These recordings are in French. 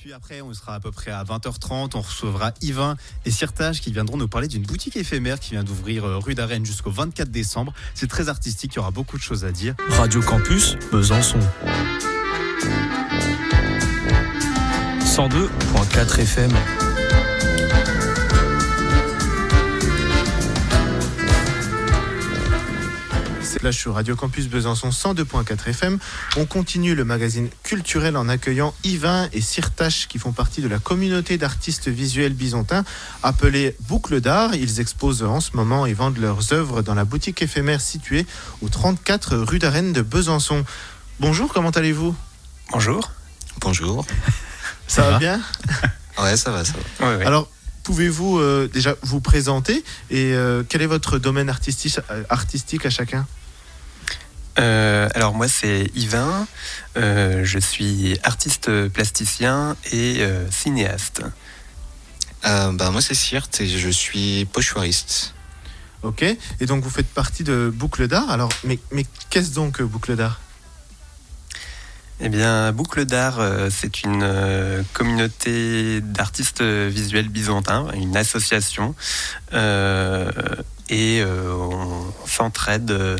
Puis après, on sera à peu près à 20h30. On recevra Yvain et Sirtage qui viendront nous parler d'une boutique éphémère qui vient d'ouvrir rue d'Arène jusqu'au 24 décembre. C'est très artistique, il y aura beaucoup de choses à dire. Radio Campus Besançon 102.4 FM. Là, je suis Radio Campus Besançon 102.4 FM. On continue le magazine culturel en accueillant Yvain et Sirtage qui font partie de la communauté d'artistes visuels bisontins appelée Boucle d'Art. Ils exposent en ce moment et vendent leurs œuvres dans la boutique éphémère située au 34 rue d'Arène de Besançon. Bonjour, comment allez-vous ? Bonjour. Bonjour. Ça va bien ? Ouais, ça va. Ouais. Alors, pouvez-vous déjà vous présenter et quel est votre domaine artistique à chacun ? Alors moi c'est Yvain, je suis artiste plasticien et cinéaste. Moi c'est Sirte et je suis pochoiriste. Ok, et donc vous faites partie de Boucle d'Art. Alors, mais qu'est-ce donc Boucle d'Art ? Eh bien Boucle d'Art c'est une communauté d'artistes visuels bisontins, une association et on s'entraide.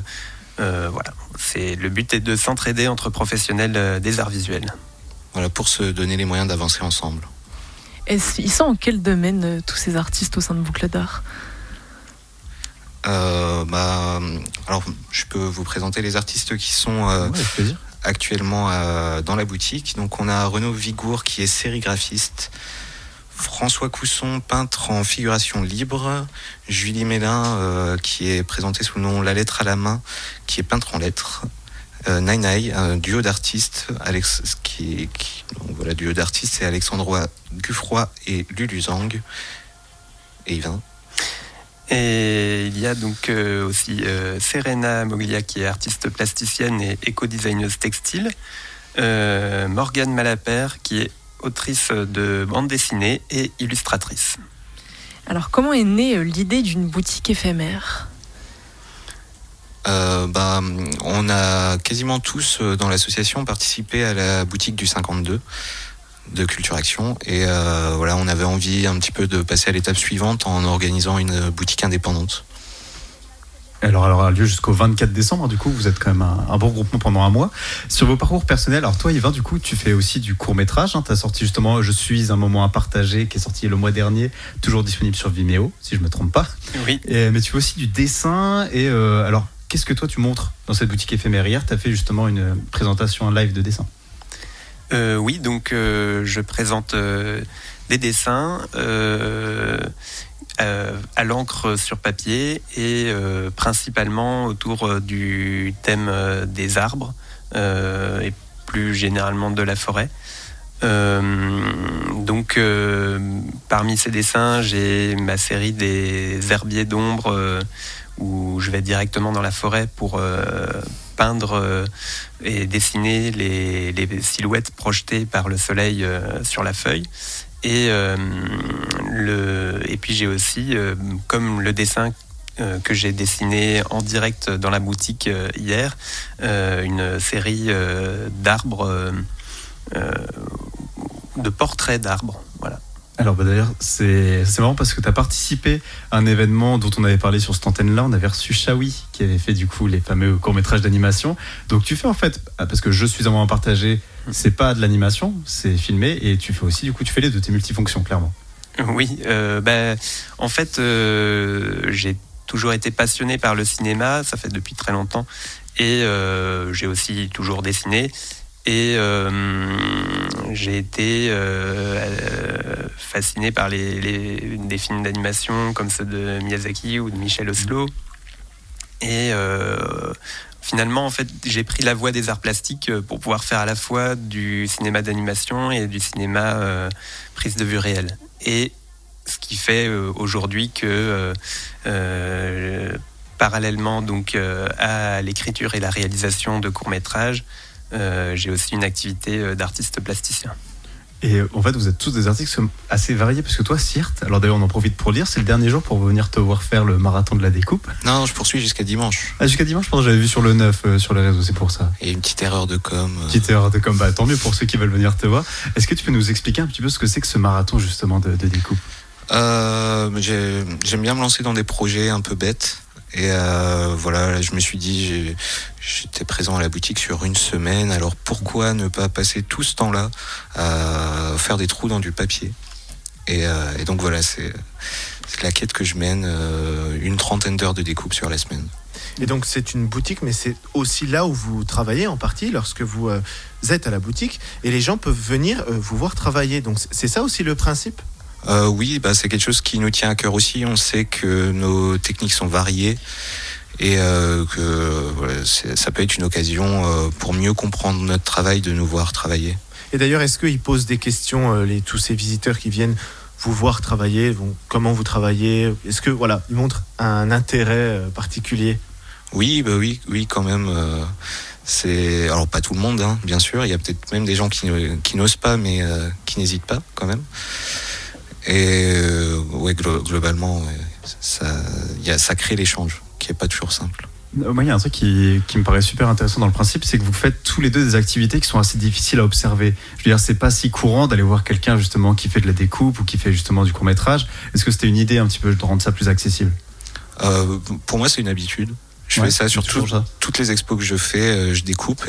Voilà, le but est de s'entraider entre professionnels des arts visuels. Voilà, pour se donner les moyens d'avancer ensemble. Ils sont en quel domaine tous ces artistes au sein de Boucle d'Art ? Alors, je peux vous présenter les artistes qui sont Avec plaisir. actuellement dans la boutique. Donc, on a Renaud Vigour qui est sérigraphiste, François Cousson, peintre en figuration libre, Julie Mélin, qui est présentée sous le nom La Lettre à la main, qui est peintre en lettres, Nainai, un duo d'artistes, duo d'artistes, c'est Alexandre Guffroy et Lulu Zhang, et Yvain. Et il y a donc aussi Serena Moglia qui est artiste plasticienne et éco-designeuse textile, Morgane Malapert qui est autrice de bande dessinée et illustratrice. Alors, comment est née l'idée d'une boutique éphémère ? On a quasiment tous dans l'association participé à la boutique du 52 de Culture Action et on avait envie un petit peu de passer à l'étape suivante en organisant une boutique indépendante. Alors, elle aura lieu jusqu'au 24 décembre. Du coup, vous êtes quand même un bon groupement pendant un mois. Sur vos parcours personnels, alors toi, Yvain, du coup, tu fais aussi du court-métrage. Tu as sorti justement Je suis un moment à partager, qui est sorti le mois dernier, toujours disponible sur Vimeo, si je ne me trompe pas. Oui. Mais tu fais aussi du dessin. Et alors, qu'est-ce que toi, tu montres dans cette boutique éphémère ? Hier, tu as fait justement une présentation en live de dessin. Oui, donc je présente des dessins à l'encre sur papier et principalement autour du thème des arbres et plus généralement de la forêt. Parmi ces dessins, j'ai ma série des herbiers d'ombre où je vais directement dans la forêt pour peindre et dessiner les silhouettes projetées par le soleil sur la feuille. Et puis j'ai aussi, comme le dessin que j'ai dessiné en direct dans la boutique hier, une série d'arbres, de portraits d'arbres. Voilà. Alors d'ailleurs, c'est marrant parce que tu as participé à un événement dont on avait parlé sur cette antenne-là. On avait reçu Shawi qui avait fait du coup les fameux courts-métrages d'animation. Donc tu fais en fait, parce que Je suis un moment partagé, c'est pas de l'animation, c'est filmé, et tu fais aussi, du coup, tu fais les deux, tes multifonctions, clairement. Oui, en fait, j'ai toujours été passionné par le cinéma, ça fait depuis très longtemps, et j'ai aussi toujours dessiné. Et j'ai été fasciné par des films d'animation comme ceux de Miyazaki ou de Michel Oslo. Et finalement, en fait, j'ai pris la voie des arts plastiques pour pouvoir faire à la fois du cinéma d'animation et du cinéma prise de vue réelle. Et ce qui fait aujourd'hui que parallèlement donc à l'écriture et la réalisation de courts-métrages, j'ai aussi une activité d'artiste plasticien. Et en fait, vous êtes tous des artistes qui sont assez variés, parce que toi, Syrte, alors d'ailleurs on en profite pour le dire, c'est le dernier jour pour venir te voir faire le marathon de la découpe. Non, je poursuis jusqu'à dimanche. Ah, jusqu'à dimanche, je pense que j'avais vu sur le 9, sur les réseaux, c'est pour ça. Et une petite erreur de com. Petite erreur de com, bah, tant mieux pour ceux qui veulent venir te voir. Est-ce que tu peux nous expliquer un petit peu ce que c'est que ce marathon justement de découpe? J'aime bien me lancer dans des projets un peu bêtes. Et voilà, je me suis dit, j'étais présent à la boutique sur une semaine, alors pourquoi ne pas passer tout ce temps-là à faire des trous dans du papier? Et donc voilà, c'est la quête que je mène, une trentaine d'heures de découpe sur la semaine. Et donc c'est une boutique, mais c'est aussi là où vous travaillez en partie, lorsque vous êtes à la boutique, et les gens peuvent venir vous voir travailler. Donc c'est ça aussi le principe? Oui, c'est quelque chose qui nous tient à cœur aussi. On sait que nos techniques sont variées et que voilà, ça peut être une occasion pour mieux comprendre notre travail de nous voir travailler. Et d'ailleurs, est-ce qu'ils posent des questions, tous ces visiteurs qui viennent vous voir travailler, comment vous travaillez? Est-ce que voilà, ils montrent un intérêt particulier? Oui, oui, quand même. Alors pas tout le monde, hein, bien sûr. Il y a peut-être même des gens qui n'osent pas, mais qui n'hésitent pas quand même. Et ouais, globalement, ça crée l'échange, qui est pas toujours simple. Moi, il y a un truc qui me paraît super intéressant dans le principe, c'est que vous faites tous les deux des activités qui sont assez difficiles à observer. Je veux dire, c'est pas si courant d'aller voir quelqu'un justement qui fait de la découpe ou qui fait justement du court-métrage. Est-ce que c'était une idée un petit peu de rendre ça plus accessible? Pour moi, c'est une habitude. Je fais ça sur toutes les expos que je fais, je découpe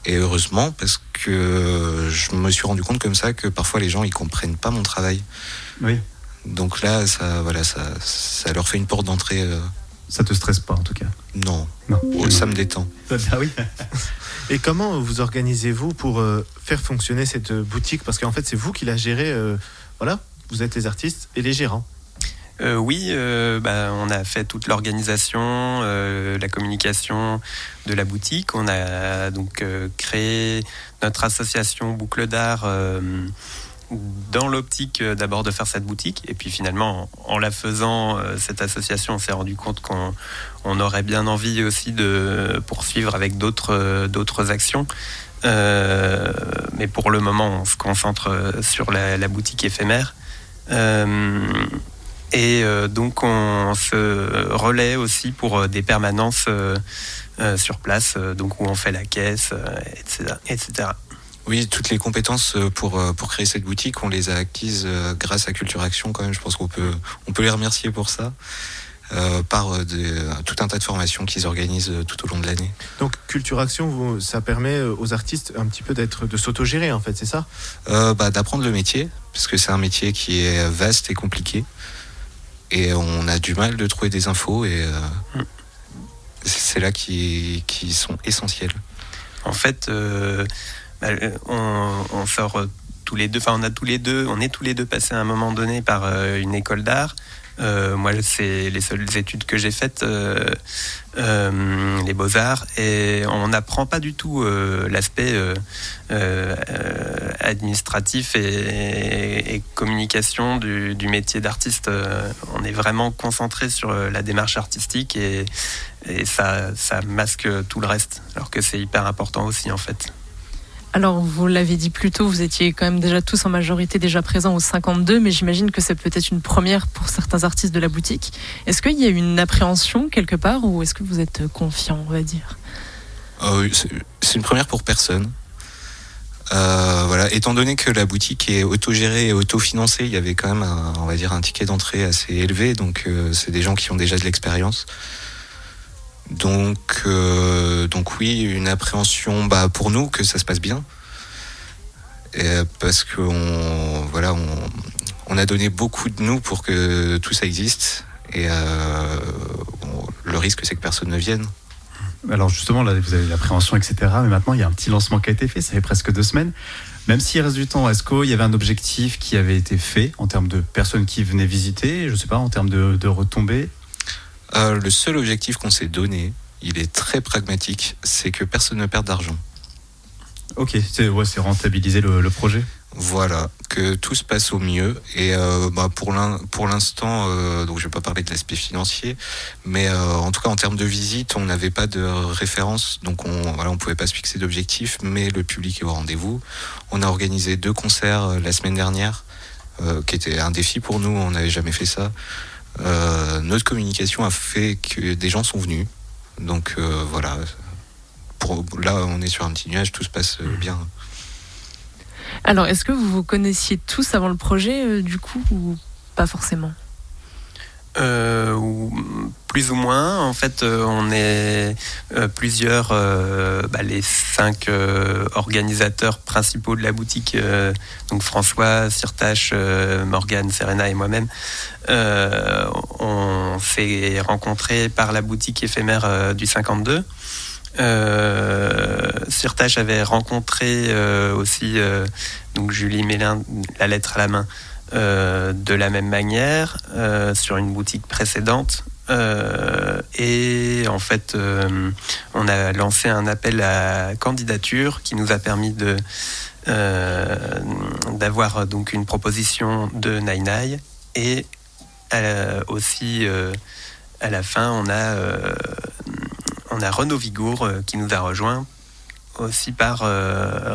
et heureusement, parce que je me suis rendu compte comme ça que parfois les gens ils comprennent pas mon travail. Oui. Donc là, ça leur fait une porte d'entrée. Ça te stresse pas en tout cas? Non. Ça me détend. Ah oui. Et comment vous organisez-vous pour faire fonctionner cette boutique? Parce qu'en fait, c'est vous qui la gérez. Voilà, vous êtes les artistes et les gérants. Oui, on a fait toute l'organisation, la communication de la boutique. On a donc créé notre association Boucle d'Art dans l'optique d'abord de faire cette boutique. Et puis finalement, en la faisant, cette association, on s'est rendu compte qu'on aurait bien envie aussi de poursuivre avec d'autres actions. Mais pour le moment, on se concentre sur la boutique éphémère. Et donc on se relaie aussi pour des permanences sur place, donc où on fait la caisse, etc. Oui, toutes les compétences pour créer cette boutique, on les a acquises grâce à Culture Action quand même. Je pense qu'on peut les remercier pour ça, par tout un tas de formations qu'ils organisent tout au long de l'année. Donc Culture Action, ça permet aux artistes un petit peu de s'autogérer en fait, c'est ça? D'apprendre le métier, parce que c'est un métier qui est vaste et compliqué. Et on a du mal de trouver des infos et c'est là qui sont essentiels. En fait, on sort tous les deux, on est tous les deux passés à un moment donné par une école d'art. Moi, c'est les seules études que j'ai faites, les beaux-arts, et on n'apprend pas du tout l'aspect administratif et communication du métier d'artiste. On est vraiment concentré sur la démarche artistique et ça masque tout le reste, alors que c'est hyper important aussi en fait. Alors, vous l'avez dit plus tôt, vous étiez quand même déjà tous en majorité déjà présents au 52, mais j'imagine que c'est peut-être une première pour certains artistes de la boutique. Est-ce qu'il y a une appréhension quelque part ou est-ce que vous êtes confiant, on va dire? C'est une première pour personne. Voilà. Étant donné que la boutique est autogérée et autofinancée, il y avait quand même un ticket d'entrée assez élevé, donc c'est des gens qui ont déjà de l'expérience. Donc oui, une appréhension pour nous que ça se passe bien, parce qu'on on a donné beaucoup de nous pour que tout ça existe et le risque c'est que personne ne vienne. Alors justement là vous avez l'appréhension etc, mais maintenant il y a un petit lancement qui a été fait, ça fait presque 2 semaines. Même s'il reste du temps, est-ce qu'il y avait un objectif qui avait été fait en termes de personnes qui venaient visiter, je sais pas, en termes de retombées? Le seul objectif qu'on s'est donné, il est très pragmatique, c'est que personne ne perde d'argent. Ok, c'est rentabiliser le projet. Voilà, que tout se passe au mieux. Et pour l'instant, donc je vais pas parler de l'aspect financier, mais en tout cas en termes de visite, on n'avait pas de référence, donc on pouvait pas se fixer d'objectif, mais le public est au rendez-vous. On a organisé 2 concerts la semaine dernière, qui était un défi pour nous, on n'avait jamais fait ça. Notre communication a fait que des gens sont venus, donc voilà. Là, on est sur un petit nuage, tout se passe bien. Alors, est-ce que vous vous connaissiez tous avant le projet, du coup, ou pas forcément ? Plus ou moins. En fait, on est plusieurs, les 5 organisateurs principaux de la boutique, donc François, Sirtache, Morgane, Serena et moi-même. On s'est rencontrés par la boutique éphémère du 52. Sirtache avait rencontré aussi donc Julie Mélin, la lettre à la main, de la même manière sur une boutique précédente, et en fait on a lancé un appel à candidature qui nous a permis d'avoir donc une proposition de Nai Nai, et aussi à la fin on a Renaud Vigour qui nous a rejoint aussi par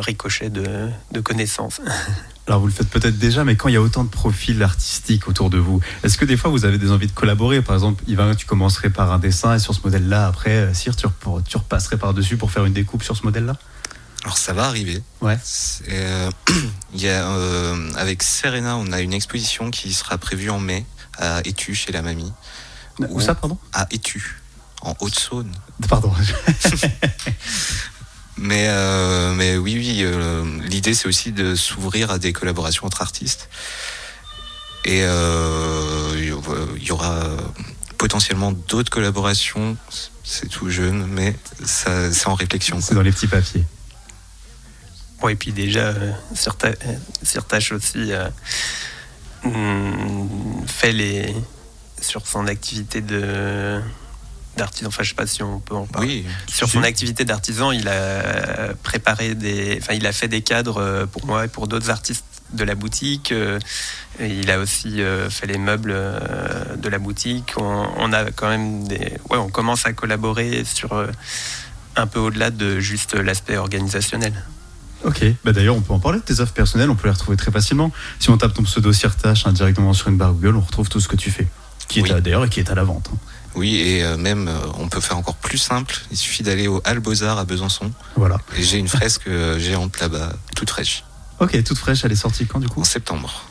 ricochet de connaissances. Alors vous le faites peut-être déjà, mais quand il y a autant de profils artistiques autour de vous, est-ce que des fois vous avez des envies de collaborer ? Par exemple, Yvain, tu commencerais par un dessin et sur ce modèle-là, après, Cyr, tu repasserais par-dessus pour faire une découpe sur ce modèle-là ? Alors ça va arriver. Ouais. Il y a, avec Serena, on a une exposition qui sera prévue en mai à Étu, chez la mamie. Où ça, pardon ? À Étu, en Haute-Saône. Pardon. Mais oui, l'idée c'est aussi de s'ouvrir à des collaborations entre artistes. Et il y aura potentiellement d'autres collaborations. C'est tout jeune, mais c'est en réflexion. C'est dans les petits papiers. Bon, et puis déjà, Sirtache aussi fait sur son activité d'artisan, enfin je sais pas si on peut en parler. Oui. Sur son activité d'artisan, il a il a fait des cadres pour moi et pour d'autres artistes de la boutique. Et il a aussi fait les meubles de la boutique. On a quand même on commence à collaborer sur un peu au-delà de juste l'aspect organisationnel. Ok, d'ailleurs on peut en parler de tes œuvres personnelles, on peut les retrouver très facilement. Si on tape ton pseudo Sirtache directement sur une barre Google, on retrouve tout ce que tu fais, qui est à la vente. Oui, et même on peut faire encore plus simple, il suffit d'aller au Halles Beaux-Arts à Besançon. Voilà. Et j'ai une fresque géante là-bas, toute fraîche. Ok, toute fraîche, elle est sortie quand du coup ? En septembre.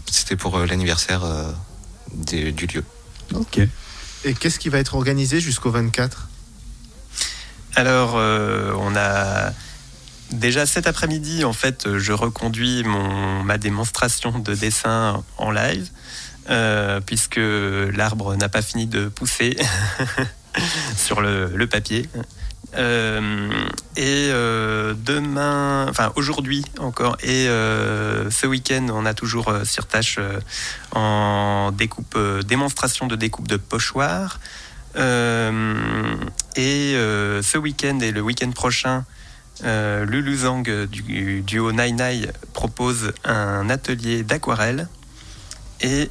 C'était pour l'anniversaire du lieu. Ok. Et qu'est-ce qui va être organisé jusqu'au 24 ? Alors, on a déjà cet après-midi, en fait, je reconduis ma démonstration de dessin en live, puisque l'arbre n'a pas fini de pousser sur le papier. Et demain, enfin aujourd'hui encore, et ce week-end, on a toujours Sirtache en démonstration de découpe de pochoir. Et ce week-end et le week-end prochain, Lulu Zhang du duo Nai Nai propose un atelier d'aquarelle. Et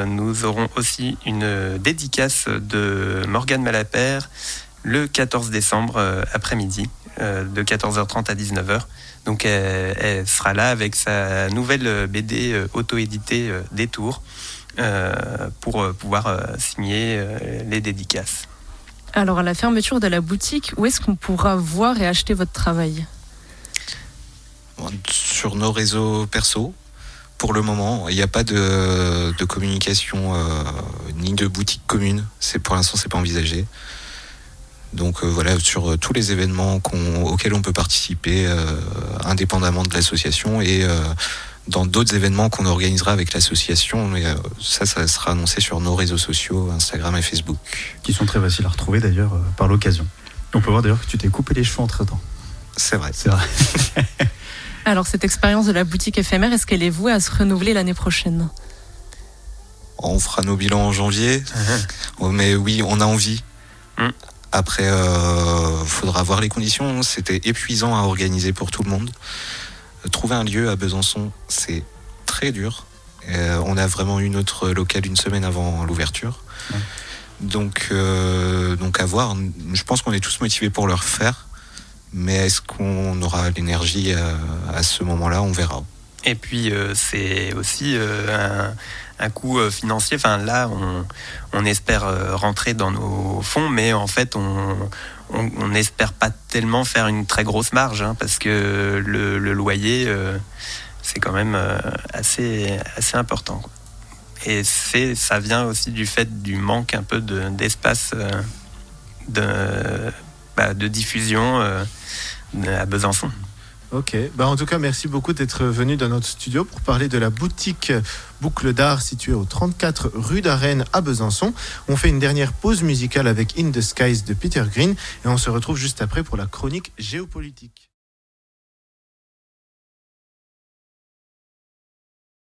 nous aurons aussi une dédicace de Morgane Malapert le 14 décembre après-midi, de 14h30 à 19h. Donc elle sera là avec sa nouvelle BD auto-éditée Détour pour pouvoir signer les dédicaces. Alors à la fermeture de la boutique, où est-ce qu'on pourra voir et acheter votre travail ? Sur nos réseaux perso. Pour le moment, il n'y a pas de communication ni de boutique commune. Pour l'instant, c'est pas envisagé. Donc voilà, sur tous les événements auxquels on peut participer, indépendamment de l'association, et dans d'autres événements qu'on organisera avec l'association. Mais ça sera annoncé sur nos réseaux sociaux, Instagram et Facebook. Qui sont très faciles à retrouver d'ailleurs par l'occasion. On peut voir d'ailleurs que tu t'es coupé les cheveux entre-temps. C'est vrai. C'est vrai. Alors cette expérience de la boutique éphémère, est-ce qu'elle est vouée à se renouveler l'année prochaine ? On fera nos bilans en janvier. Mais oui, on a envie. Après, faudra voir les conditions. C'était épuisant à organiser pour tout le monde. Trouver un lieu à Besançon, c'est très dur. On a vraiment eu notre local une semaine avant l'ouverture. Ouais. Donc à voir. Je pense qu'on est tous motivés pour le refaire. Mais est-ce qu'on aura l'énergie à ce moment-là ? On verra. Et puis c'est aussi un coût financier. Enfin là, on espère rentrer dans nos fonds, mais en fait, on n'espère pas tellement faire une très grosse marge, hein, parce que le loyer, c'est quand même assez important, quoi. Et ça vient aussi du fait du manque un peu d'espace de diffusion à Besançon. Ok, en tout cas merci beaucoup d'être venu dans notre studio pour parler de la boutique Boucle d'Art située au 34 rue d'Arène à Besançon. On fait une dernière pause musicale avec In the Skies de Peter Green et on se retrouve juste après pour la chronique géopolitique.